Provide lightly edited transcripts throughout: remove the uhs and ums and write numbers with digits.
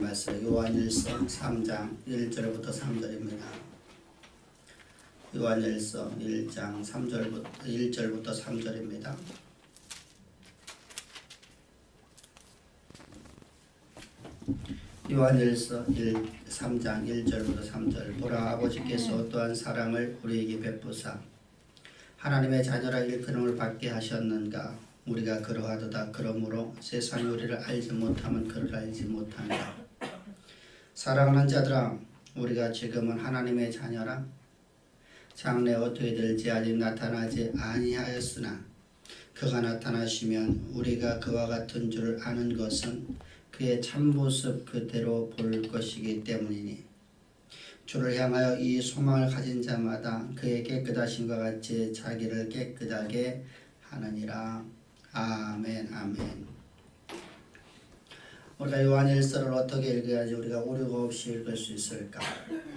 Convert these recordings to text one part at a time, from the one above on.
말씀 요한일서 3장 1절부터 3절입니다. 요한일서 1장 1절부터 3절입니다. 요한일서 3장 1절부터 3절. 보라, 아버지께서 어떠한 사랑을 우리에게 베푸사 하나님의 자녀라 일컬음을 받게 하셨는가. 우리가 그러하도다. 그러므로 세상이 우리를 알지 못하면 그를 알지 못한다. 사랑하는 자들아, 우리가 지금은 하나님의 자녀라. 장래 어떻게 될지 아직 나타나지 아니하였으나 그가 나타나시면 우리가 그와 같은 줄 아는 것은 그의 참모습 그대로 볼 것이기 때문이니, 주를 향하여 이 소망을 가진 자마다 그의 깨끗하심과 같이 자기를 깨끗하게 하느니라. 아멘. 아멘. 우리가 요한일서를 어떻게 읽어야지 우리가 오류가 없이 읽을 수 있을까?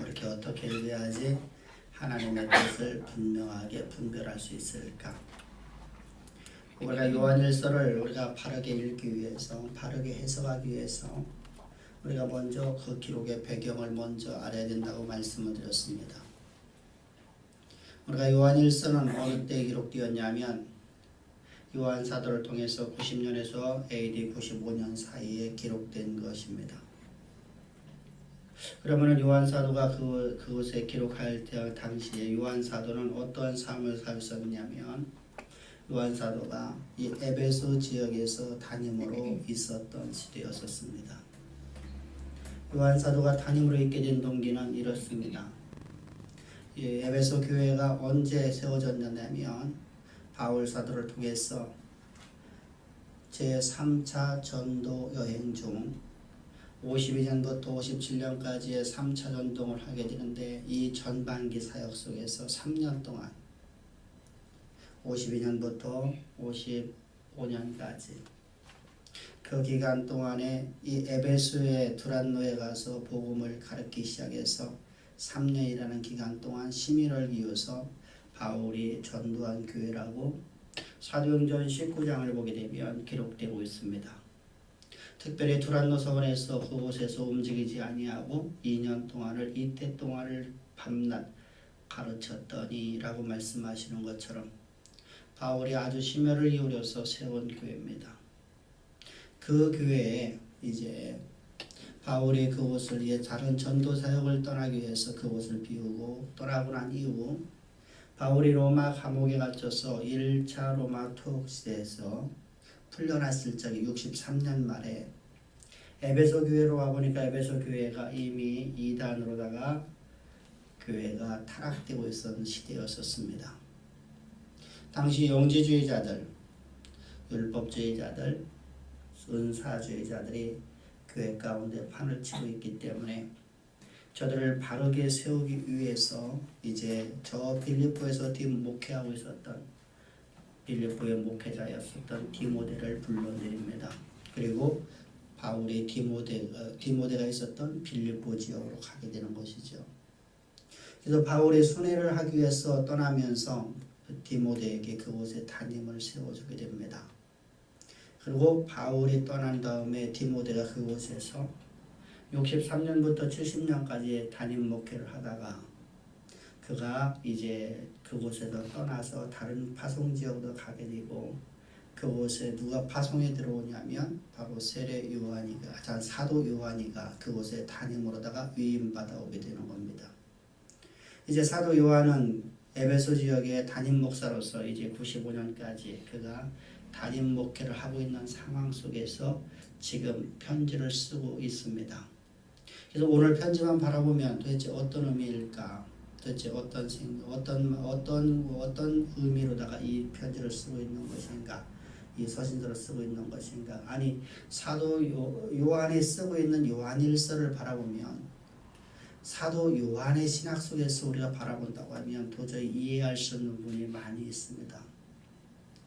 이렇게 어떻게 읽어야지 하나님의 뜻을 분명하게 분별할 수 있을까? 우리가 요한일서를 우리가 바르게 읽기 위해서, 바르게 해석하기 위해서 우리가 먼저 그 기록의 배경을 먼저 알아야 된다고 말씀을 드렸습니다. 우리가 요한일서는 어느 때에 기록되었냐면 요한 사도를 통해서 90년에서 AD 95년 사이에 기록된 것입니다. 그러면 요한 사도가 그것에 기록할 당시에 요한 사도는 어떠한 삶을 살았냐면, 요한 사도가 이 에베소 지역에서 담임으로 있었던 시대였었습니다. 요한 사도가 담임으로 있게 된 동기는 이렇습니다. 이 에베소 교회가 언제 세워졌냐면 바울 사도를 통해서 제3차 전도 여행 중 52년부터 57년까지의 3차 전동을 하게 되는데, 이 전반기 사역 속에서 3년 동안 52년부터 55년까지 그 기간 동안에 이 에베소의 두란노에 가서 복음을 가르치기 시작해서 3년이라는 기간 동안 시민을 기울여서 바울이 전도한 교회라고 사도행전 19장을 보게 되면 기록되고 있습니다. 특별히 두란노 서원에서 그곳에서 움직이지 아니하고 2년 동안을 이때 동안을 밤낮 가르쳤더니 라고 말씀하시는 것처럼 바울이 아주 심혈을 기울여서 세운 교회입니다. 그 교회에 이제 바울이 그곳을 다른 전도 사역을 떠나기 위해서 그곳을 비우고 떠나고 난 이후 바울이 로마 감옥에 갇혀서 1차 로마 투옥 시대에서 풀려났을 적에 63년 말에 에베소 교회로 와보니까 에베소 교회가 이미 이단으로다가 교회가 타락되고 있었던 시대였었습니다. 당시 영지주의자들, 율법주의자들, 은사주의자들이 교회 가운데 판을 치고 있기 때문에 저들을 바르게 세우기 위해서 이제 저 빌립보에서 목회하고 있었던 빌립보의 목회자였었던 디모데를 불러내립니다. 그리고 바울이 디모데가 있었던 빌립보 지역으로 가게 되는 것이죠. 그래서 바울이 순회를 하기 위해서 떠나면서 디모데에게 그곳에 담임을 세워주게 됩니다. 그리고 바울이 떠난 다음에 디모데가 그곳에서 63년부터 70년까지 담임 목회를 하다가 그가 이제 그곳에서 떠나서 다른 파송 지역으로 가게 되고, 그곳에 누가 파송에 들어오냐면 바로 세례 요한이가, 사도 요한이가 그곳에 담임으로다가 위임받아 오게 되는 겁니다. 이제 사도 요한은 에베소 지역의 담임 목사로서 이제 95년까지 그가 담임 목회를 하고 있는 상황 속에서 지금 편지를 쓰고 있습니다. 그래서 오늘 편지만 바라보면 도대체 어떤 의미일까? 도대체 어떤 의미로다가 이 편지를 쓰고 있는 것인가? 이 서신서를 쓰고 있는 것인가? 아니, 사도 요한이 쓰고 있는 요한일서를 바라보면 사도 요한의 신학 속에서 우리가 바라본다고 하면 도저히 이해할 수 없는 부분이 많이 있습니다.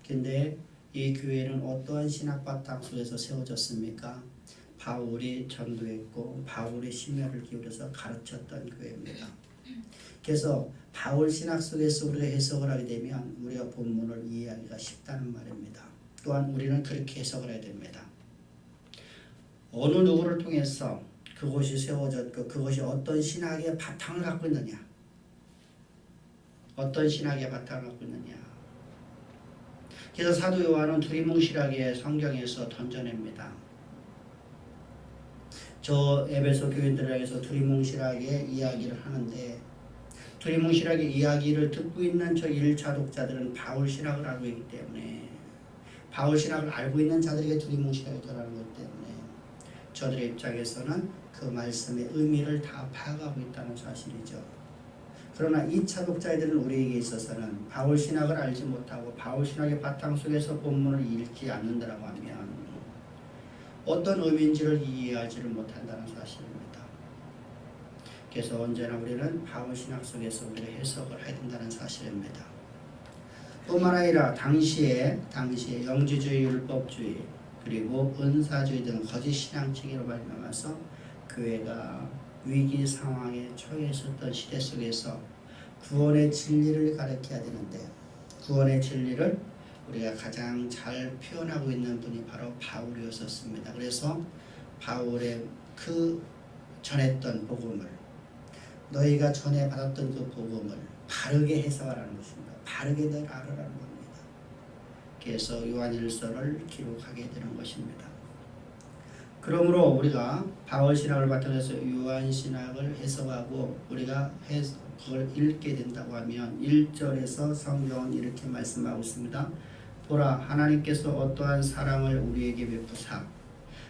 그런데 이 교회는 어떠한 신학 바탕 속에서 세워졌습니까? 바울이 전도했고 바울이 심혈을 기울여서 가르쳤던 교회입니다. 그래서 바울 신학 속에서 우리가 해석을 하게 되면 우리가 본문을 이해하기가 쉽다는 말입니다. 또한 우리는 그렇게 해석을 해야 됩니다. 어느 누구를 통해서 그곳이 세워졌고 그것이 어떤 신학의 바탕을 갖고 있느냐? 어떤 신학의 바탕을 갖고 있느냐? 그래서 사도 요한은 두리뭉실하게 성경에서 던져냅니다. 저 에베소 교인들에게서 두리뭉실하게 이야기를 하는데 두리뭉실하게 이야기를 듣고 있는 저 1차 독자들은 바울 신학을 알고 있기 때문에 바울 신학을 알고 있는 자들에게 두리뭉실하게 전하는 것 때문에 저들의 입장에서는 그 말씀의 의미를 다 파악하고 있다는 사실이죠. 그러나 2차 독자들은 우리에게 있어서는 바울 신학을 알지 못하고 바울 신학의 바탕 속에서 본문을 읽지 않는다고 하면 어떤 의미인지를 이해하지를 못한다는 사실입니다. 그래서 언제나 우리는 바울 신학 속에서 우리가 해석을 해야 된다는 사실입니다. 뿐만 아니라 당시에 영지주의, 율법주의 그리고 은사주의 등 거짓 신앙체계로 발명해서 교회가 위기 상황에 처해 있었던 시대 속에서 구원의 진리를 가르쳐야 되는데 구원의 진리를 우리가 가장 잘 표현하고 있는 분이 바로 바울이었습니다. 그래서 바울의 그 전했던 복음을 너희가 전에 받았던 그 복음을 바르게 해석하라는 것입니다. 바르게 늘 알으라는 겁니다. 그래서 요한일서를 기록하게 되는 것입니다. 그러므로 우리가 바울 신학을 바탕해서 요한 신학을 해석하고 우리가 그걸 읽게 된다고 하면 1절에서 성경은 이렇게 말씀하고 있습니다. 보라, 하나님께서 어떠한 사랑을 우리에게 베푸사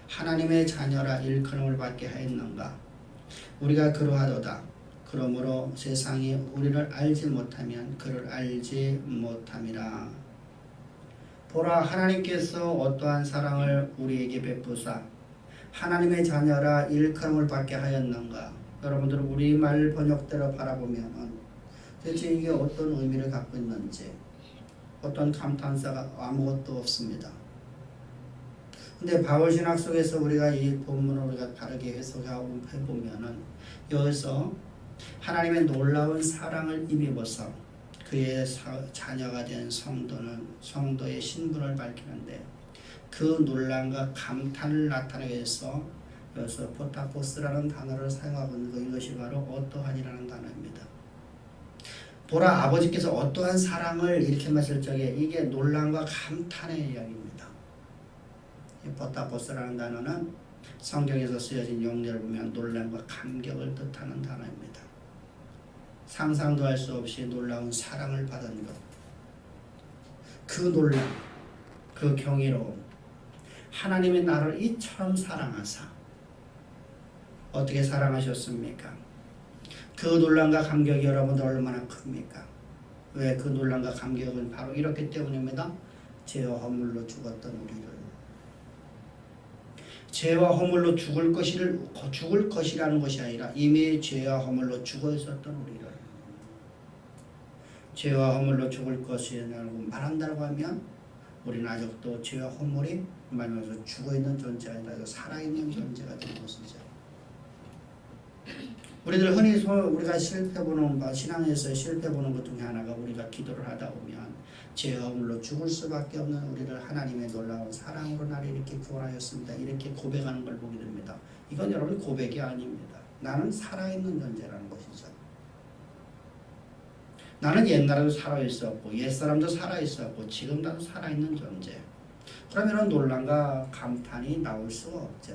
하나님의 자녀라 일컬음을 받게 하였는가. 우리가 그러하도다. 그러므로 세상이 우리를 알지 못하면 그를 알지 못함이라. 보라, 하나님께서 어떠한 사랑을 우리에게 베푸사 하나님의 자녀라 일컬음을 받게 하였는가. 여러분들 우리말 번역대로 바라보면 대체 이게 어떤 의미를 갖고 있는지 어떤 감탄사가 아무것도 없습니다. 근데 바울 신학 속에서 우리가 이 본문을 우리가 바르게 해석하고 해보면은 여기서 하나님의 놀라운 사랑을 힘입어서 그의 자녀가 된 성도의 신분을 밝히는데 그 논란과 감탄을 나타내기 위해서 여기서 포타포스라는 단어를 사용하고 있는 것, 이것이 바로 어떠하니라는 단어입니다. 보라, 아버지께서 어떠한 사랑을 이렇게 말했을 적에 이게 논란과 감탄의 이야기입니다. 이 포타포스라는 단어는 성경에서 쓰여진 용례를 보면 논란과 감격을 뜻하는 단어입니다. 상상도 할 수 없이 놀라운 사랑을 받은 것, 그 논란, 그 경이로움, 하나님의 나를 이처럼 사랑하사 어떻게 사랑하셨습니까? 그 논란과 감격이 여러분들 얼마나 큽니까? 왜 그 논란과 감격은 바로 이렇기 때문입니다. 죄와 허물로 죽었던 우리를, 죄와 허물로 죽을 것이라는 것이 아니라 이미 죄와 허물로 죽어 있었던 우리를, 죄와 허물로 죽을 것이라고 말한다고 하면 우리는 아직도 죄와 허물이 말하면서 죽어있는 존재가 아니라 살아있는 존재가 되는 것이죠. 우리들 흔히 우리가 실패보는 신앙에서 실패보는 것 중에 하나가 우리가 기도를 하다 보면 죄와 허물로 죽을 수밖에 없는 우리를 하나님의 놀라운 사랑으로 나를 이렇게 구원하였습니다. 이렇게 고백하는 걸 보게 됩니다. 이건 여러분 고백이 아닙니다. 나는 살아있는 존재라는 것이죠. 나는 옛날에도 살아있었고 옛사람도 살아있었고 지금 나도 살아있는 존재. 그러면 논란과 감탄이 나올 수가 없죠.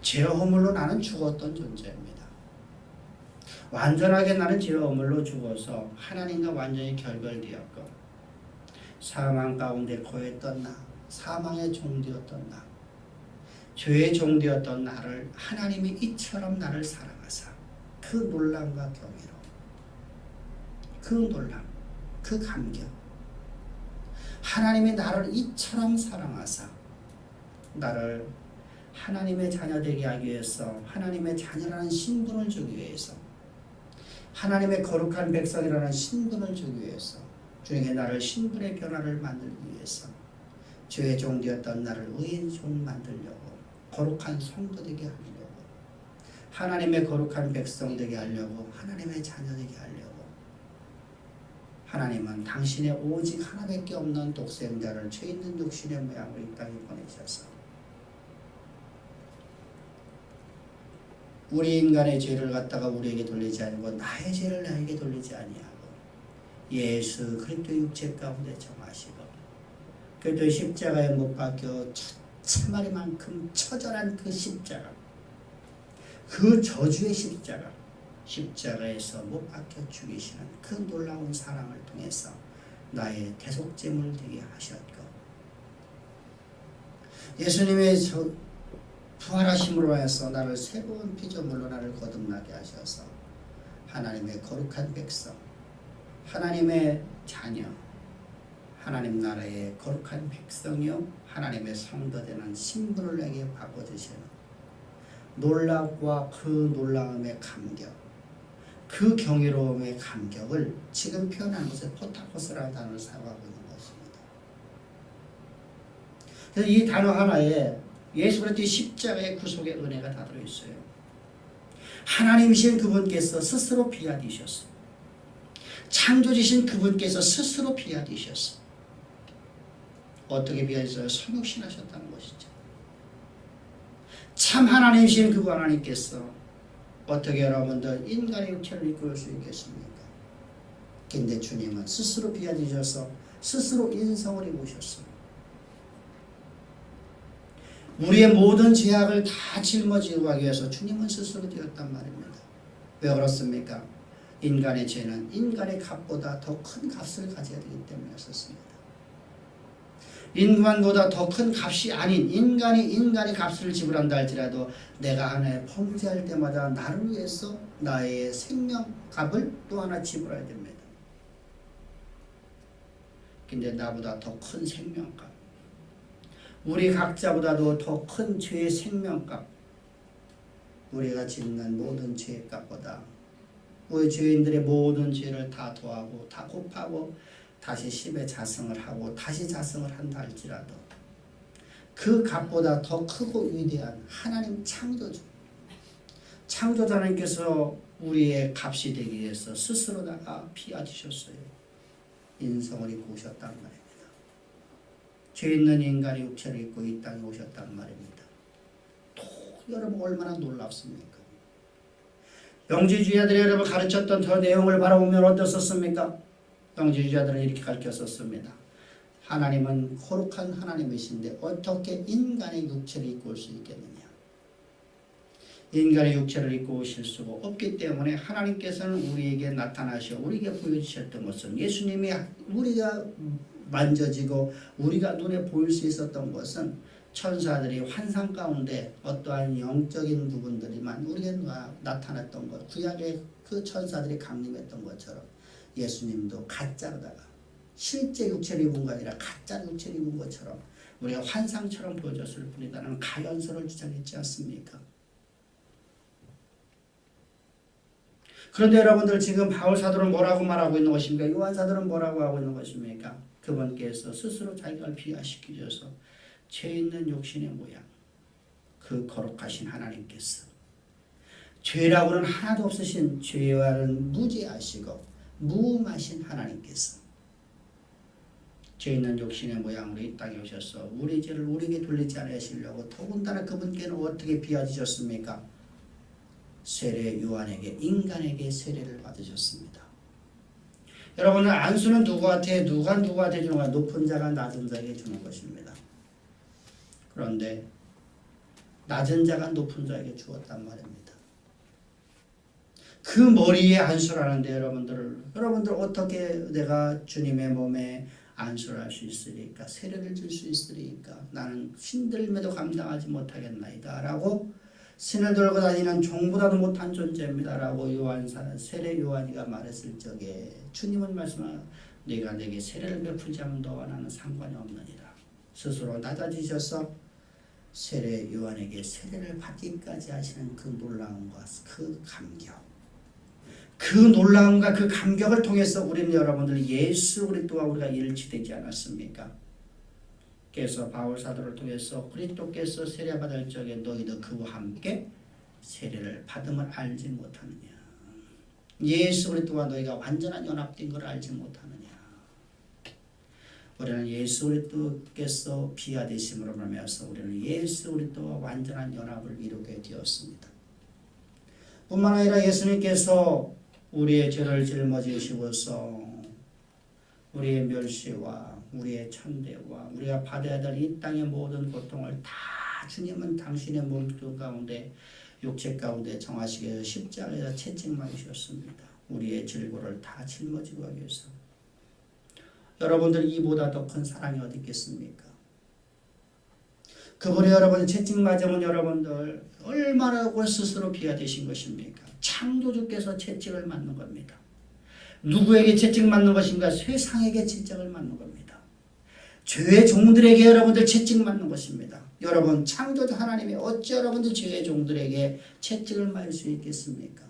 죄와 허물로 나는 죽었던 존재입니다. 완전하게 나는 죄와 허물로 죽어서 하나님과 완전히 결별되었고 사망 가운데 거했던 나, 사망의 종되었던 나, 죄의 종되었던 나를 하나님이 이처럼 나를 사랑하사 그 놀람과 경외로, 그 놀람, 그 감격, 하나님이 나를 이처럼 사랑하사 나를 하나님의 자녀 되게 하기 위해서, 하나님의 자녀라는 신분을 주기 위해서, 하나님의 거룩한 백성이라는 신분을 주기 위해서, 주에게 나를 신분의 변화를 만들기 위해서 죄의 종 되었던 나를 의인 종 만들려고, 거룩한 성도 되게 하려고, 하나님의 거룩한 백성 되게 하려고, 하나님의 자녀 되게 하려고 하나님은 당신의 오직 하나밖에 없는 독생자를 죄 있는 육신의 모양으로 이 땅에 보내셔서 우리 인간의 죄를 갖다가 우리에게 돌리지 않고 나의 죄를 나에게 돌리지 아니하고 예수 그리스도 육체 가운데 정하시고 그리스도 십자가에 못 박혀 천마리만큼 처절한 그 십자가, 그 저주의 십자가에서 못 박혀 죽이시는 그 놀라운 사랑을 통해서 나의 대속죄물 되게 하셨고, 예수님의 부활하심으로 해서 나를 새로운 피조물로 나를 거듭나게 하셔서 하나님의 거룩한 백성, 하나님의 자녀, 하나님 나라의 거룩한 백성이요 하나님의 성도되는 신분을 내게 바꿔주시는 놀랍과 그 놀라움의 감격, 그 경이로움의 감격을 지금 표현하는 것에 포타코스라는 단어를 사용하고 있는 것입니다. 그래서 이 단어 하나에 예수 그리스도의 십자가의 구속의 은혜가 다 들어있어요. 하나님이신 그분께서 스스로 비하디셨어. 창조주신 그분께서 스스로 비하디셨어. 어떻게 비하디셨어요? 성육신하셨다는 것이죠. 참 하나님이신 그분 하나님께서 어떻게 여러분들 인간의 육체를 이끌 수 있겠습니까? 근데 주님은 스스로 비하디셔서 스스로 인성을 입으셨어요. 우리의 모든 죄악을 다 짊어지고 가기 위해서 주님은 스스로 되었단 말입니다. 왜 그렇습니까? 인간의 죄는 인간의 값보다 더 큰 값을 가져야 되기 때문이었습니다. 인간보다 더 큰 값이 아닌 인간의 값을 지불한다 할지라도 내가 하나의 범죄할 때마다 나를 위해서 나의 생명값을 또 하나 지불해야 됩니다. 근데 나보다 더 큰 생명값, 우리 각자보다도 더 큰 죄의 생명값, 우리가 짓는 모든 죄의 값보다 우리 죄인들의 모든 죄를 다 더하고 다 곱하고 다시 10의 자성을 하고 다시 자성을 한다 할지라도 그 값보다 더 크고 위대한 하나님 창조자 하나님께서 우리의 값이 되기 위해서 스스로 나가 피하주셨어요. 인성을 입고 오셨단 말입니다. 죄 있는 인간이 육체를 입고 이 땅에 오셨단 말입니다. 여러분 얼마나 놀랍습니까? 영지주의자들이 여러분 가르쳤던 저 내용을 바라보면 어떻습니까? 영지주의자들은 이렇게 가르쳤었습니다. 하나님은 거룩한 하나님이신데 어떻게 인간의 육체를 입고 올 수 있겠느냐? 인간의 육체를 입고 오실 수가 없기 때문에 하나님께서는 우리에게 나타나셔 우리에게 보여주셨던 것은 예수님이 우리가 만져지고 우리가 눈에 보일 수 있었던 것은 천사들이 환상 가운데 어떠한 영적인 부분들이만 우리에게 나타났던 것, 구약의 그 천사들이 강림했던 것처럼 예수님도 가짜로다가 실제 육체를 입은 거 아니라 가짜 육체를 입은 것처럼 우리가 환상처럼 보여줬을 뿐이다라는 가연설을 주장했지 않습니까? 그런데 여러분들 지금 바울 사도는 뭐라고 말하고 있는 것입니까? 요한 사도는 뭐라고 하고 있는 것입니까? 그분께서 스스로 자기를 비하시키셔서 죄 있는 육신의 모양, 그 거룩하신 하나님께서 죄라고는 하나도 없으신 죄와는 무죄하시고 무음하신 하나님께서 죄 있는 육신의 모양으로 이 땅에 오셔서 우리 죄를 우리에게 돌리지 않으시려고 더군다나 그분께는 어떻게 비하주셨습니까? 세례 요한에게 인간에게 세례를 받으셨습니다. 여러분 안수는 누구한테 누구한테 주는 거야? 높은 자가 낮은 자에게 주는 것입니다. 그런데 낮은 자가 높은 자에게 주었단 말입니다. 그 머리에 안수를 하는데 여러분들 어떻게 내가 주님의 몸에 안수를 할 수 있으리까? 세례를 줄 수 있으리까? 나는 신들매도 감당하지 못하겠나이다 라고 신을 들고 다니는 종보다도 못한 존재입니다 라고 세례 요한이가 말했을 적에 주님은 말씀하시고 네가 내게 세례를 베푸지 않으면 너와 나는 상관이 없느니라. 스스로 낮아지셔서 세례 요한에게 세례를 받기까지 하시는 그 놀라움과 그 감격, 그 놀라움과 그 감격을 통해서 우리는 여러분들 예수 그리스도와 우리가 일치되지 않았습니까? 그래서 바울 사도를 통해서 그리스도께서 세례받을 적에 너희도 그와 함께 세례를 받음을 알지 못하느냐? 예수 그리스도와 너희가 완전한 연합된 걸 알지 못하느냐? 우리는 예수 그리스도께서 비하되심으로 말미암아서 우리는 예수 그리스도와 완전한 연합을 이루게 되었습니다. 뿐만 아니라 예수님께서 우리의 죄를 짊어지시고서 우리의 멸시와 우리의 천대와 우리가 받아야 될 이 땅의 모든 고통을 다 주님은 당신의 몸뚱 가운데 육체 가운데 정하시기 위해서 십자가에서 채찍맞으셨습니다. 우리의 질고를 다 짊어지고 하기 위해서. 여러분들 이보다 더 큰 사랑이 어디 있겠습니까? 그분이 여러분 채찍 맞으면 여러분들 얼마나 스스로 비하 되신 것입니까? 창조주께서 채찍을 맞는 겁니다. 누구에게 채찍 맞는 것인가? 세상에게 채찍을 맞는 겁니다. 죄의 종들에게 여러분들 채찍 맞는 것입니다. 여러분 창조주 하나님이 어찌 여러분들 죄의 종들에게 채찍을 맞을 수 있겠습니까?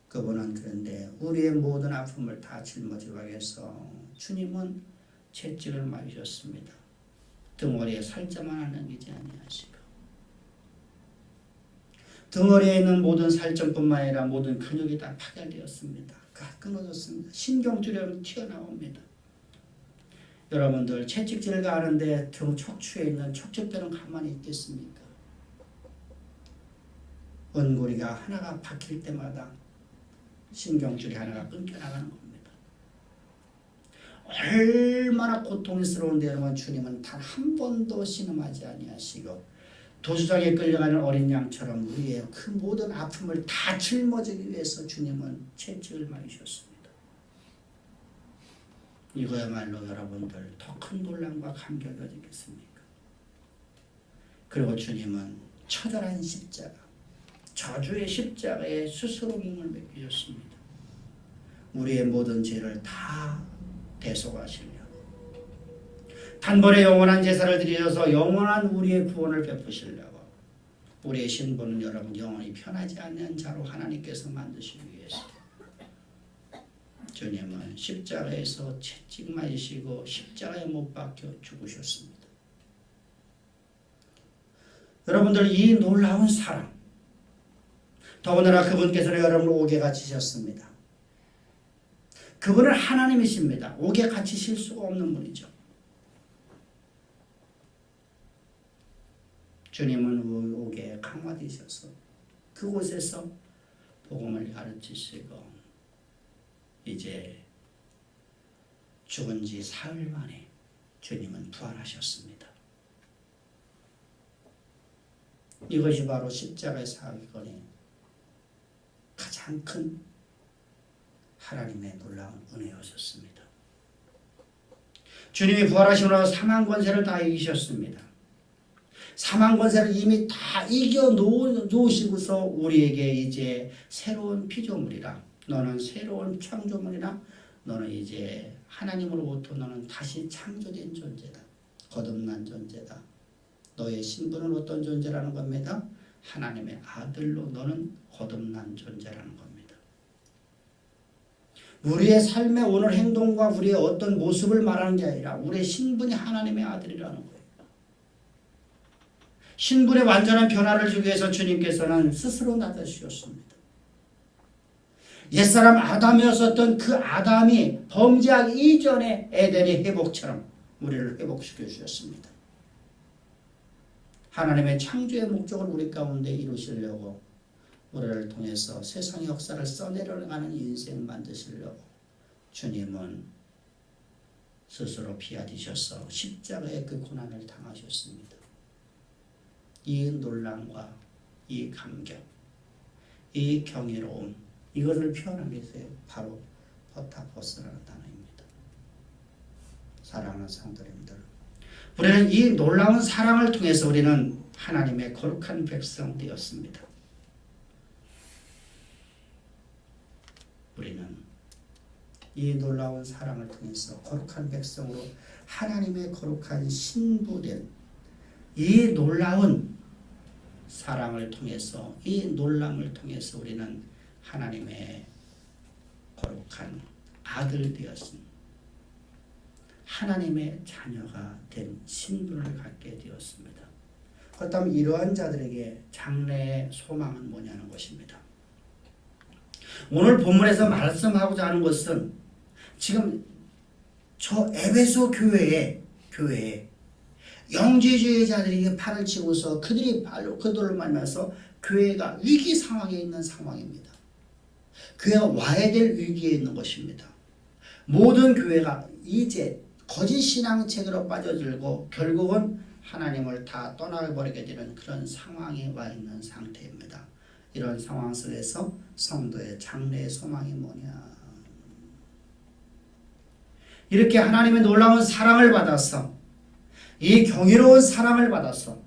그분은 그런데 우리의 모든 아픔을 다 짊어지기 위해서 주님은 채찍을 맞으셨습니다. 덩어리에 살점만 안 남기지 아니하시고 덩어리에 있는 모든 살점뿐만 아니라 모든 근육이 다 파열되었습니다. 다 끊어졌습니다. 신경줄이 튀어나옵니다. 여러분들 채찍질을 가하는데 등 척추에 있는 척추뼈는 가만히 있겠습니까? 은고리가 하나가 박힐 때마다 신경줄이 하나가 끊겨나가는 겁니다. 얼마나 고통스러운데 여러분 주님은 단 한 번도 신음하지 아니하시고 도주장에 끌려가는 어린 양처럼 우리의 그 모든 아픔을 다 짊어지기 위해서 주님은 채찍을 맞으셨습니다. 이거야말로 여러분들 더 큰 놀람과 감격이 어디 있겠습니까? 그리고 주님은 처절한 십자가, 저주의 십자가에 스스로 몸을 맡기셨습니다. 우리의 모든 죄를 다 대속하시려고 단번에 영원한 제사를 드리셔서 영원한 우리의 구원을 베푸시려고 우리의 신분은 여러분 영원히 편하지 않는 자로 하나님께서 만드시기 위해서 주님은 십자가에서 채찍 맞으시고 십자가에 못 박혀 죽으셨습니다. 여러분들 이 놀라운 사랑 더군다나 그분께서는 여러분을 옥에 갇히셨습니다. 그분은 하나님이십니다. 옥에 갇히실 수가 없는 분이죠. 주님은 옥에 강화되셔서 그곳에서 복음을 가르치시고 이제 죽은 지 사흘 만에 주님은 부활하셨습니다. 이것이 바로 십자가의 사건의 가장 큰 하나님의 놀라운 은혜였습니다. 주님이 부활하시고 나서 사망 권세를 다 이기셨습니다. 사망 권세를 이미 다 이겨 놓으시고서 우리에게 이제 새로운 피조물이라 너는 새로운 창조물이라 너는 이제 하나님으로부터 너는 다시 창조된 존재다. 거듭난 존재다. 너의 신분은 어떤 존재라는 겁니다. 하나님의 아들로 너는 거듭난 존재라는 겁니다. 우리의 삶의 오늘 행동과 우리의 어떤 모습을 말하는 게 아니라 우리의 신분이 하나님의 아들이라는 거예요. 신분의 완전한 변화를 주기 위해서 주님께서는 스스로 나타주셨습니다. 옛사람 아담이었었던 그 아담이 범죄하기 이전의 에덴의 회복처럼 우리를 회복시켜 주셨습니다. 하나님의 창조의 목적을 우리 가운데 이루시려고 우리를 통해서 세상의 역사를 써내려가는 인생을 만드시려고 주님은 스스로 피하디셔서 십자가의 그 고난을 당하셨습니다. 이 놀람과 이 감격, 이 경이로움 이것을 표현하기 위해서 바로 포타포스라는 단어입니다. 사랑하는 성도님들, 우리는 이 놀라운 사랑을 통해서 우리는 하나님의 거룩한 백성 되었습니다. 우리는 이 놀라운 사랑을 통해서 거룩한 백성으로 하나님의 거룩한 신부된 이 놀라운 사랑을 통해서 이 놀람을 통해서 우리는 하나님의 거룩한 아들 되었습니다. 하나님의 자녀가 된 신분을 갖게 되었습니다. 그렇다면 이러한 자들에게 장래의 소망은 뭐냐는 것입니다. 오늘 본문에서 말씀하고자 하는 것은 지금 저 에베소 교회에 영지주의자들이 팔을 치고서 그들로 만나서 교회가 위기 상황에 있는 상황입니다. 교회가 와야 될 위기에 있는 것입니다. 모든 교회가 이제 거짓 신앙책으로 빠져들고 결국은 하나님을 다 떠나버리게 되는 그런 상황에 와 있는 상태입니다. 이런 상황 속에서 성도의 장래의 소망이 뭐냐? 이렇게 하나님의 놀라운 사랑을 받아서 이 경이로운 사랑을 받아서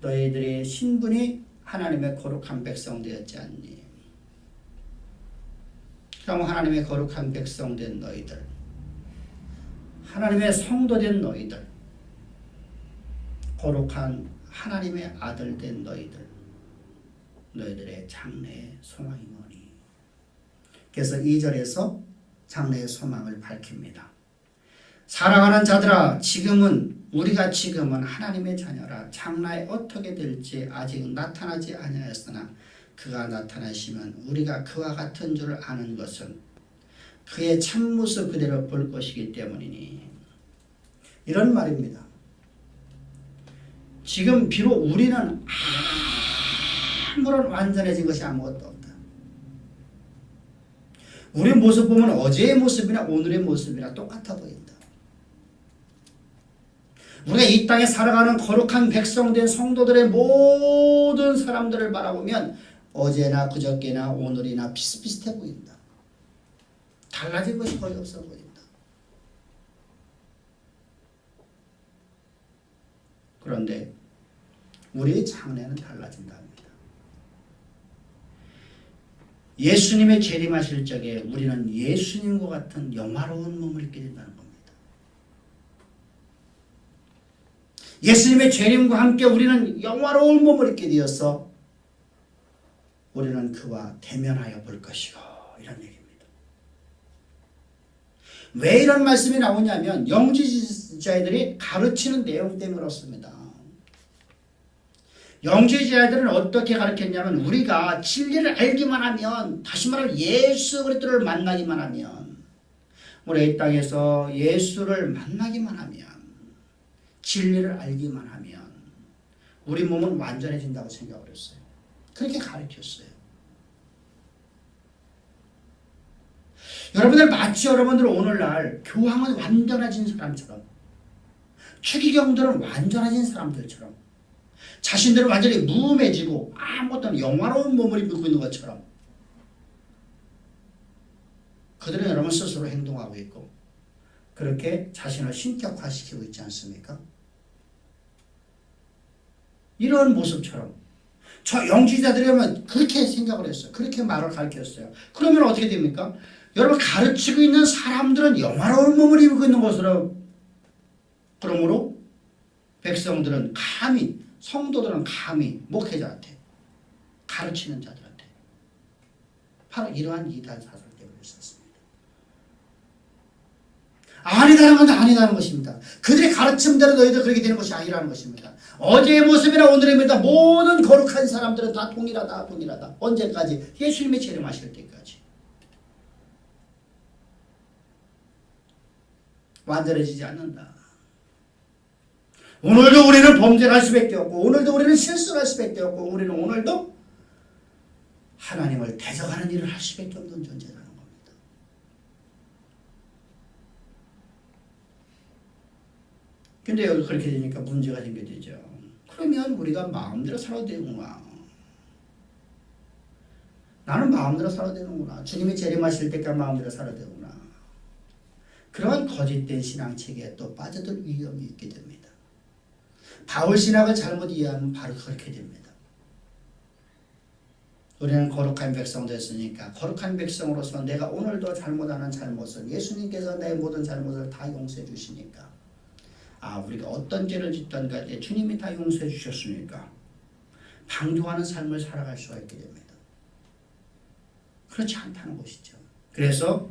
너희들의 신분이 하나님의 거룩한 백성 되었지 않니? 그럼 하나님의 거룩한 백성 된 너희들, 하나님의 성도 된 너희들, 거룩한 하나님의 아들 된 너희들의 장래의 소망이 뭐니? 그래서 2절에서 장래의 소망을 밝힙니다. 사랑하는 자들아, 우리가 지금은 하나님의 자녀라. 장래에 어떻게 될지 아직 나타나지 아니하였으나 그가 나타나시면 우리가 그와 같은 줄 아는 것은 그의 참모습 그대로 볼 것이기 때문이니. 이런 말입니다. 지금 비록 우리는 아무런 완전해진 것이 아무것도 없다. 우리 모습 보면 어제의 모습이나 오늘의 모습이나 똑같아 보인다. 우리가 이 땅에 살아가는 거룩한 백성된 성도들의 모든 사람들을 바라보면 어제나 그저께나 오늘이나 비슷비슷해 보인다. 달라진 것이 거의 없어 보인다. 그런데 우리의 장래는 달라진다 합니다. 예수님의 재림하실 적에 우리는 예수님과 같은 영화로운 몸을 입게 된다는 겁니다. 예수님의 재림과 함께 우리는 영화로운 몸을 입게 되어서 우리는 그와 대면하여 볼 것이고, 이런 얘기입니다. 왜 이런 말씀이 나오냐면 영지주의자들이 가르치는 내용 때문에 그렇습니다. 영지주의자들은 어떻게 가르쳤냐면 우리가 진리를 알기만 하면, 다시 말하면 예수 그리스도를 만나기만 하면, 우리 이 땅에서 예수를 만나기만 하면, 진리를 알기만 하면 우리 몸은 완전해진다고 생각을 했어요. 그렇게 가르쳤어요. 마치 여러분들 오늘날 교황은 완전해진 사람처럼, 추기경들은 완전해진 사람들처럼, 자신들은 완전히 무음해지고 아무것도 영화로운 몸을 입고 있는 것처럼 그들은 여러분 스스로 행동하고 있고 그렇게 자신을 신격화시키고 있지 않습니까? 이런 모습처럼 저 영지자들이면 그렇게 생각을 했어요. 그렇게 말을 가르쳤어요. 그러면 어떻게 됩니까? 여러분, 가르치고 있는 사람들은 영화로운 몸을 입고 있는 것으로, 그러므로 백성들은 감히, 성도들은 감히 목회자한테, 가르치는 자들한테 바로 이러한 이단 사상 때문에 있었습니다. 아니다는 건 아니다는 것입니다. 그들의 가르침대로 너희들 그렇게 되는 것이 아니라는 것입니다. 어제의 모습이나 오늘의 모습이나 모든 거룩한 사람들은 다 동일하다. 언제까지? 예수님의 재림하실 때까지. 완전해지지 않는다. 오늘도 우리는 범죄를 할 수밖에 없고, 오늘도 우리는 실수를 할 수밖에 없고, 우리는 오늘도 하나님을 대적하는 일을 할 수밖에 없는 존재라는 겁니다. 근데 여기 그렇게 되니까 문제가 생겨지죠. 그러면 우리가 마음대로 살아도 되구나. 나는 마음대로 살아도 되는구나. 주님이 재림하실 때까지 마음대로 살아도 되구나. 그런 거짓된 신앙체계에 또 빠져들 위험이 있게 됩니다. 바울 신학을 잘못 이해하면 바로 그렇게 됩니다. 우리는 거룩한 백성 됐으니까 거룩한 백성으로서 내가 오늘도 잘못하는 잘못을 예수님께서 내 모든 잘못을 다 용서해 주시니까, 우리가 어떤 죄를 짓던 간에 주님이 다 용서해 주셨으니까 방종하는 삶을 살아갈 수가 있게 됩니다. 그렇지 않다는 것이죠. 그래서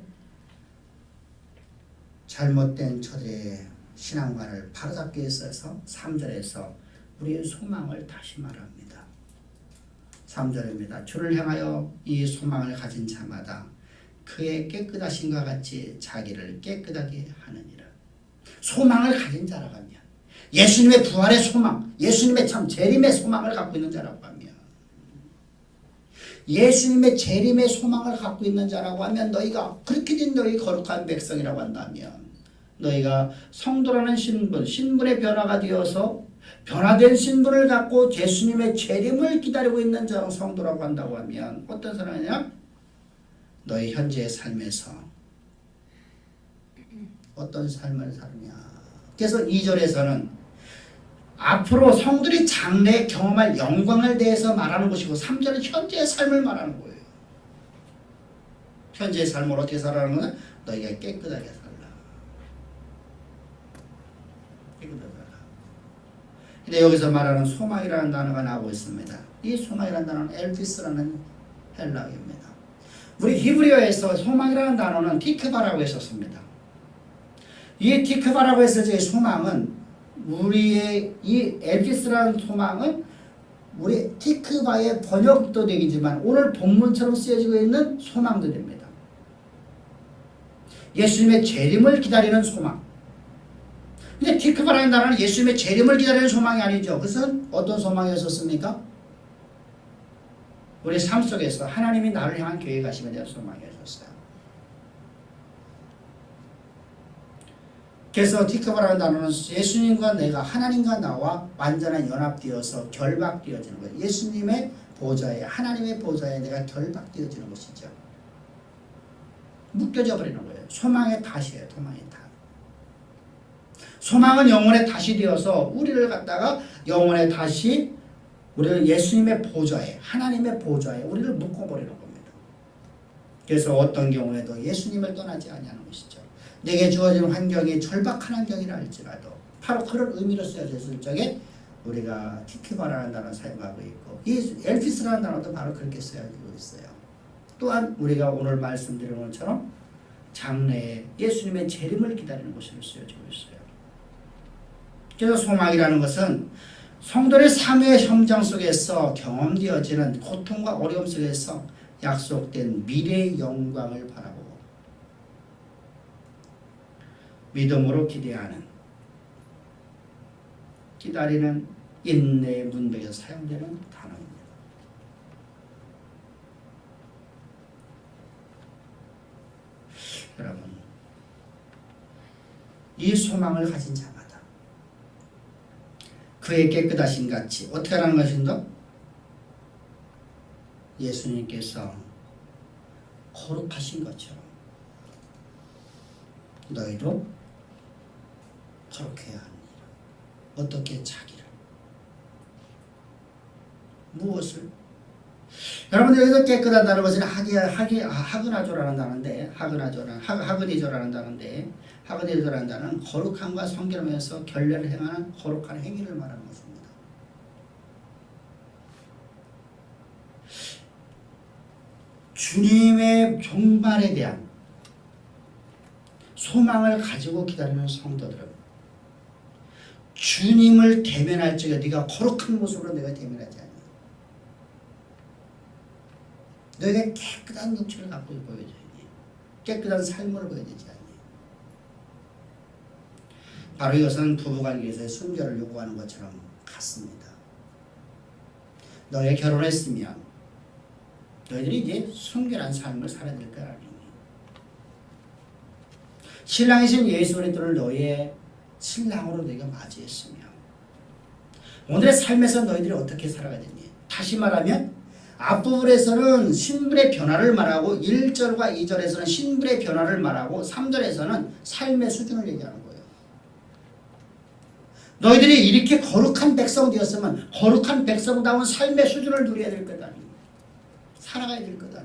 잘못된 저들의 신앙관을 바로잡기 위해서 3절에서 우리의 소망을 다시 말합니다. 3절입니다. 주를 향하여 이 소망을 가진 자마다 그의 깨끗하심과 같이 자기를 깨끗하게 하느니라. 소망을 가진 자라고 하면 예수님의 부활의 소망, 예수님의 참 재림의 소망을 갖고 있는 자라고 하면, 예수님의 재림의 소망을 갖고 있는 자라고 하면 너희가 그렇게 된 너희 거룩한 백성이라고 한다면, 너희가 성도라는 신분, 신분의 변화가 되어서 변화된 신분을 갖고 예수님의 재림을 기다리고 있는 자 성도라고 한다고 하면 어떤 사람이냐? 너희 현재의 삶에서 어떤 삶을 사느냐. 그래서 2절에서는 앞으로 성들이 장래에 경험할 영광을 대해서 말하는 것이고 3절은 현재의 삶을 말하는 거예요. 현재의 삶을 어떻게 살아가는 거냐? 너희가 깨끗하게 살라. 깨끗하게 살라. 근데 여기서 말하는 소망이라는 단어가 나오고 있습니다. 이 소망이라는 단어는 엘피스라는 헬라어입니다. 우리 히브리어에서 소망이라는 단어는 티크바라고 했었습니다. 이 티크바라고 했을 때 소망은 우리의 이 엘피스라는 소망은 우리 티크바의 번역도 되겠지만 오늘 본문처럼 쓰여지고 있는 소망들입니다. 예수님의 재림을 기다리는 소망. 근데 티크바라는 단어는 예수님의 재림을 기다리는 소망이 아니죠. 그것은 어떤 소망이었습니까? 우리 삶 속에서 하나님이 나를 향한 계획하심에 대한 소망이었어요. 그래서 티크바라는 단어는 예수님과 내가 하나님과 나와 완전한 연합되어서 결박되어지는 거예요. 예수님의 보좌에 하나님의 보좌에 내가 결박되어지는 것이죠. 묶여져 버리는 거예요. 소망의 탓이에요. 소망의 탓. 소망은 영혼의 탓이 되어서 우리를 갖다가 영혼의 탓이 우리를 예수님의 보좌에 하나님의 보좌에 우리를 묶어버리는 겁니다. 그래서 어떤 경우에도 예수님을 떠나지 아니하는 것이죠. 내게 주어진 환경이 절박한 환경이라 할지라도 바로 그런 의미로 쓰여졌을 적에 우리가 티키바라는 단어를 사용하고 있고 이 엘피스라는 단어도 바로 그렇게 쓰여지고 있어요. 또한 우리가 오늘 말씀드린 것처럼 장래에 예수님의 재림을 기다리는 것으로 쓰여지고 있어요. 그래서 소망이라는 것은 성도의 삶의 현장 속에서 경험되어지는 고통과 어려움 속에서 약속된 미래의 영광을 바라보고 믿음으로 기대하는 기다리는 인내의 문맥에서 사용되는 단어입니다. 여러분, 이 소망을 가진 자마다 그의 깨끗하신 같이 어떻게 하라는 것인가? 예수님께서 거룩하신 것처럼 너희도 거룩해야 합니다. 어떻게 자기를 무엇을 여러분 여기서 깨끗하다는 것은 하그나조라는 단어인데 하그니조라는 단어는 거룩함과 성결함에서 결례를 행하는 거룩한 행위를 말하는 것입니다. 주님의 종말에 대한 소망을 가지고 기다리는 성도들은 주님을 대면할 적에 네가 거룩한 모습으로 내가 대면하지 않니? 너에게 깨끗한 육체를 갖고 보여줘야 돼. 깨끗한 삶을 보여주지 않니? 바로 이것은 부부관계에서의 순결을 요구하는 것처럼 같습니다. 너희 결혼했으면 너희들이 이제 순결한 삶을 살아야 될 거라는 의미. 신랑이신 예수 그리스도를 너희의 신랑으로 너희가 맞이했으며 오늘의 삶에서 너희들이 어떻게 살아가야 되니? 다시 말하면 앞부분에서는 신분의 변화를 말하고 1절과 2절에서는 신분의 변화를 말하고 3절에서는 삶의 수준을 얘기하는 거예요. 너희들이 이렇게 거룩한 백성 되었으면 거룩한 백성다운 삶의 수준을 누려야 될 거다. 살아가야 될 거다.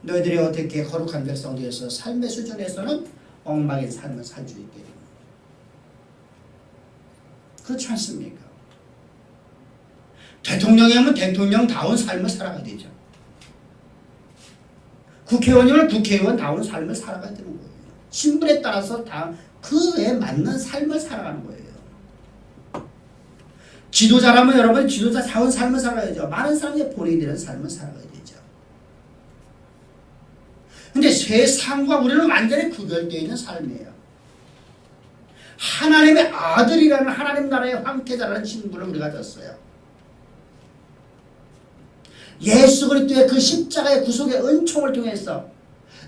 너희들이 어떻게 거룩한 백성 되어서 삶의 수준에서는 엉망인 삶을 살 수 있게 됩니다. 그렇지 않습니까? 대통령이면 대통령다운 삶을 살아가야 되죠. 국회의원이면 국회의원다운 삶을 살아가야 되는 거예요. 신분에 따라서 다 그에 맞는 삶을 살아가는 거예요. 지도자라면 여러분 지도자다운 삶을 살아가야죠. 많은 사람이 본인이 되는 삶을 살아가야 되죠. 근데 세상과 우리는 완전히 구별되어 있는 삶이에요. 하나님의 아들이라는 하나님 나라의 황태자라는 신분을 우리가 졌어요. 예수 그리스도의 그 십자가의 구속의 은총을 통해서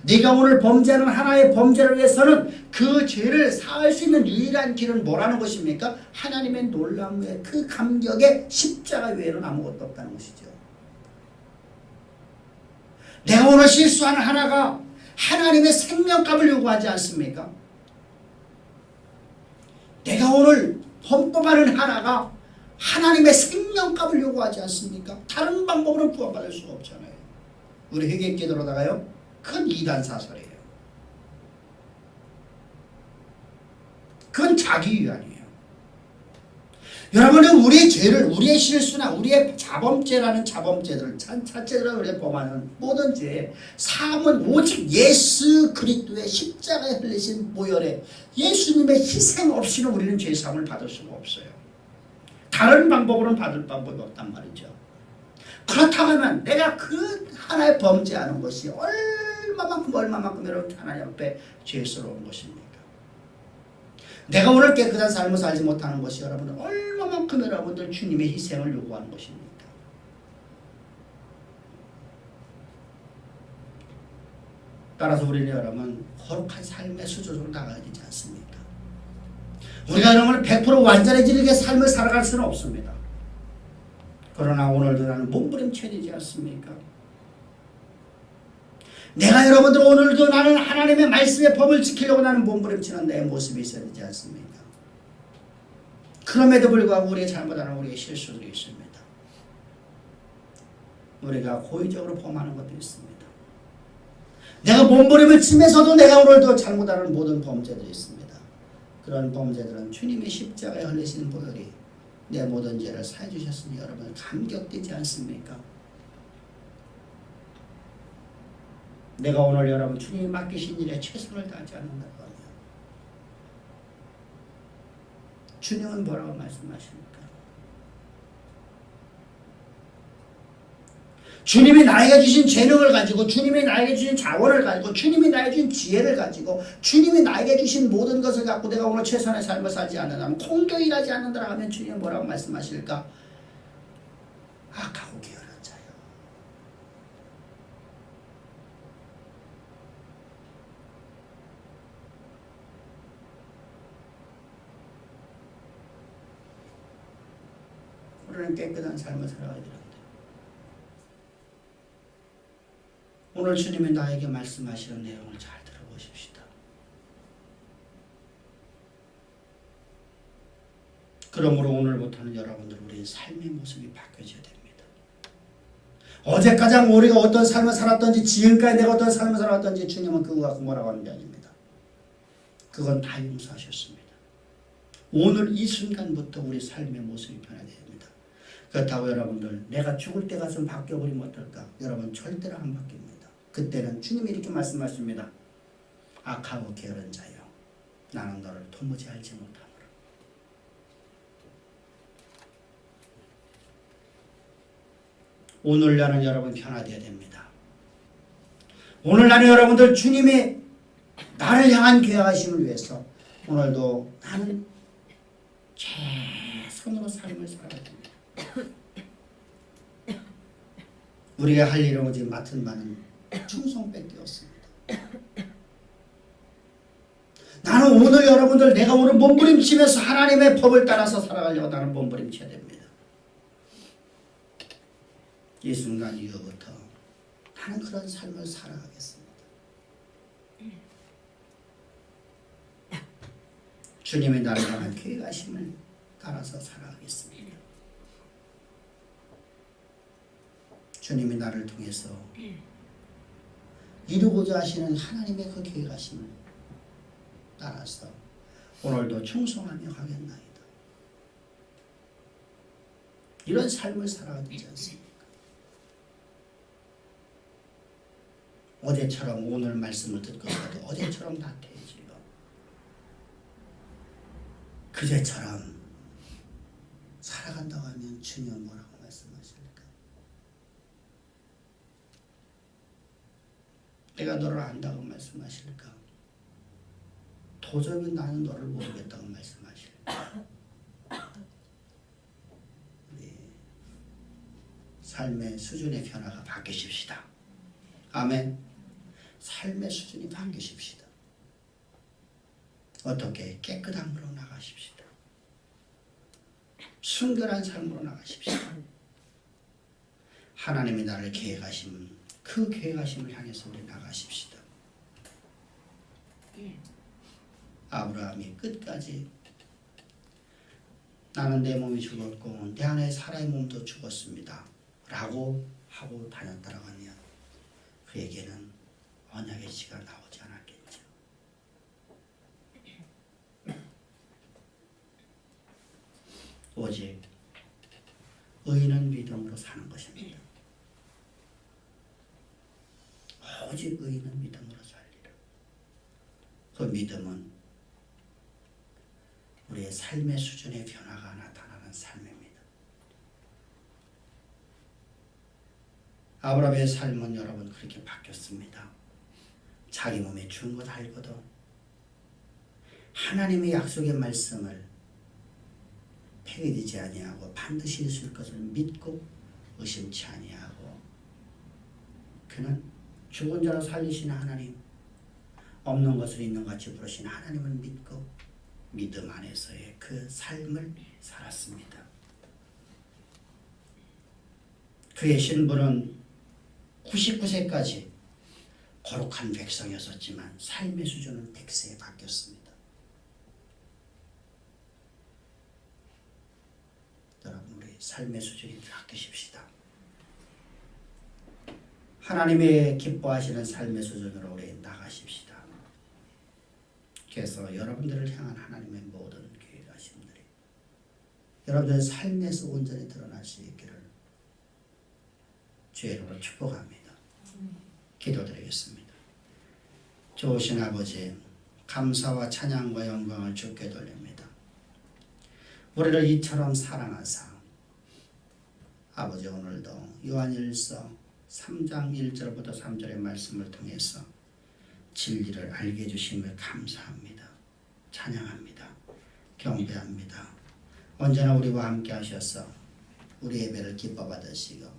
네가 오늘 범죄하는 하나의 범죄를 위해서는 그 죄를 사할 수 있는 유일한 길은 뭐라는 것입니까? 하나님의 놀라움의 그 감격의 십자가 외에는 아무것도 없다는 것이죠. 내가 오늘 실수하는 하나가 하나님의 생명값을 요구하지 않습니까? 내가 오늘 범법하는 하나가 하나님의 생명값을 요구하지 않습니까? 다른 방법으로 구원받을 수가 없잖아요. 우리 회개 기도로다가요, 그건 이단사설이에요. 그건 자기 위안이에요. 여러분은 우리의 죄를, 우리의 실수나 우리의 자범죄라는 자범죄들, 자체들을 우리가 범하는 모든 죄의 사함은 오직 예수 그리스도의 십자가에 흘리신 보혈의 예수님의 희생 없이는 우리는 죄사함을 받을 수가 없어요. 다른 방법으로는 받을 방법이 없단 말이죠. 그렇다고 하면 내가 그 하나의 범죄하는 것이 얼마만큼 여러분 하나님 앞에 죄스러운 것입니까? 내가 오늘 깨끗한 삶을 살지 못하는 것이 여러분은 얼마만큼 여러분들 주님의 희생을 요구하는 것입니까? 따라서 우리는 여러분 거룩한 삶의 수준으로 나가야 되지 않습니까? 우리가 여러분 100% 완전해지게 삶을 살아갈 수는 없습니다. 그러나 오늘도 나는 몸부림쳐야 되지 않습니까? 내가 여러분들 오늘도 나는 하나님의 말씀의 법을 지키려고 나는 몸부림치는 내 모습이 있어야 되지 않습니까? 그럼에도 불구하고 우리의 잘못하는 우리의 실수들이 있습니다. 우리가 고의적으로 범하는 것도 있습니다. 내가 몸부림을 치면서도 내가 오늘도 잘못하는 모든 범죄들이 있습니다. 그런 범죄들은 주님의 십자가에 흘리시는 보혈이 내 모든 죄를 사해 주셨으니 여러분 감격되지 않습니까? 내가 오늘 여러분 주님이 맡기신 일에 최선을 다하지 않는다고 하면 주님은 뭐라고 말씀하십니까? 주님이 나에게 주신 재능을 가지고, 주님이 나에게 주신 자원을 가지고, 주님이 나에게 주신 지혜를 가지고, 주님이 나에게 주신 모든 것을 갖고 내가 오늘 최선의 삶을 살지 않는다면, 공경히 일하지 않는다고 하면 주님은 뭐라고 말씀하실까? 악하고 게으른 자요. 우리는 깨끗한 삶을 살아가야 됩니다. 오늘 주님이 나에게 말씀하시는 내용을 잘 들어보십시다. 그러므로 오늘부터는 여러분들 우리의 삶의 모습이 바뀌어져야 됩니다. 어제 가장 우리가 어떤 삶을 살았던지, 지금까지 내가 어떤 삶을 살았던지 주님은 그거 갖고 뭐라고 하는 게 아닙니다. 그건 다 용서하셨습니다. 오늘 이 순간부터 우리 삶의 모습이 변화해야 됩니다. 그렇다고 여러분들 내가 죽을 때 가서 바뀌어버리면 어떨까? 여러분 절대로 안 바뀝니다. 그때는 주님이 이렇게 말씀하십니다. 악하고 게으른 자여, 나는 너를 도무지 알지 못하노라. 오늘날은 여러분 변화되어야 됩니다. 오늘날은 여러분들 주님의 나를 향한 계획하심을 위해서 오늘도 나는 최선으로 삶을 살아야 됩니다. 우리가 할 일은 오직 맡은 바는 충성밖에 없습니다. 나는 오늘 여러분들 내가 오늘 몸부림치면서 하나님의 법을 따라서 살아가려고 나는 몸부림쳐야 됩니다. 이 순간 이후부터 나는 그런 삶을 살아가겠습니다. 주님의 나를 향한 계획하심을 따라서 살아가겠습니다. 주님이 나를 통해서 이루고자 하시는 하나님의 그 계획하심을 따라서 오늘도 충성하며 가겠나이다. 이런 삶을 살아야 되지 않습니까? 어제처럼 오늘 말씀을 듣고 있어도 어제처럼 나태해지고 그제처럼 살아간다고 하면 주님은 뭐라고 말씀하십니까? 내가 너를 안다고 말씀하실까? 도저히 나는 너를 모르겠다고 말씀하실까? 우리 삶의 수준의 변화가 바뀌십시다. 아멘. 삶의 수준이 바뀌십시다. 어떻게? 깨끗한 걸로 나가십시다. 순결한 삶으로 나가십시다. 하나님이 나를 계획하신 그 계획하심을 향해서 우리 나가십시다. 아브라함이 끝까지 나는 내 몸이 죽었고 내 안에 사람의 몸도 죽었습니다 라고 하고 다녔다라고 하면 그에게는 언약의 씨가 나오지 않았겠죠. 오직 의인은 믿음으로 사는 것입니다. 오직 의인은 믿음으로 살리라. 그 믿음은 우리의 삶의 수준의 변화가 나타나는 삶입니다. 아브라함의 삶은 여러분 그렇게 바뀌었습니다. 자기 몸에 죽은 것 알고도 하나님의 약속의 말씀을 폐기되지 아니하고 반드시 이루실 것을 믿고 의심치 아니하고 그는 죽은 자로 살리시는 하나님, 없는 것을 있는 것 같이 부르시는 하나님을 믿고 믿음 안에서의 그 삶을 살았습니다. 그의 신분은 99세까지 거룩한 백성이었지만 삶의 수준은 100세에 바뀌었습니다. 여러분 우리 삶의 수준이 바뀌십시다. 하나님의 기뻐하시는 삶의 수준으로 우리 나가십시다. 그래서 여러분들을 향한 하나님의 모든 계획하심들이 여러분들의 삶에서 온전히 드러날 수 있기를 주의 이름으로 축복합니다. 기도드리겠습니다. 좋으신 아버지, 감사와 찬양과 영광을 주께 돌립니다. 우리를 이처럼 사랑하사 아버지 오늘도 요한일서 3장 1절부터 3절의 말씀을 통해서 진리를 알게 해주심을 감사합니다. 찬양합니다. 경배합니다. 언제나 우리와 함께 하셔서 우리 예배를 기뻐 받으시고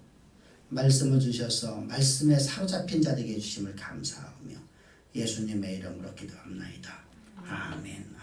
말씀을 주셔서 말씀에 사로잡힌 자들에게 주심을 감사하며 예수님의 이름으로 기도합나이다. 아멘.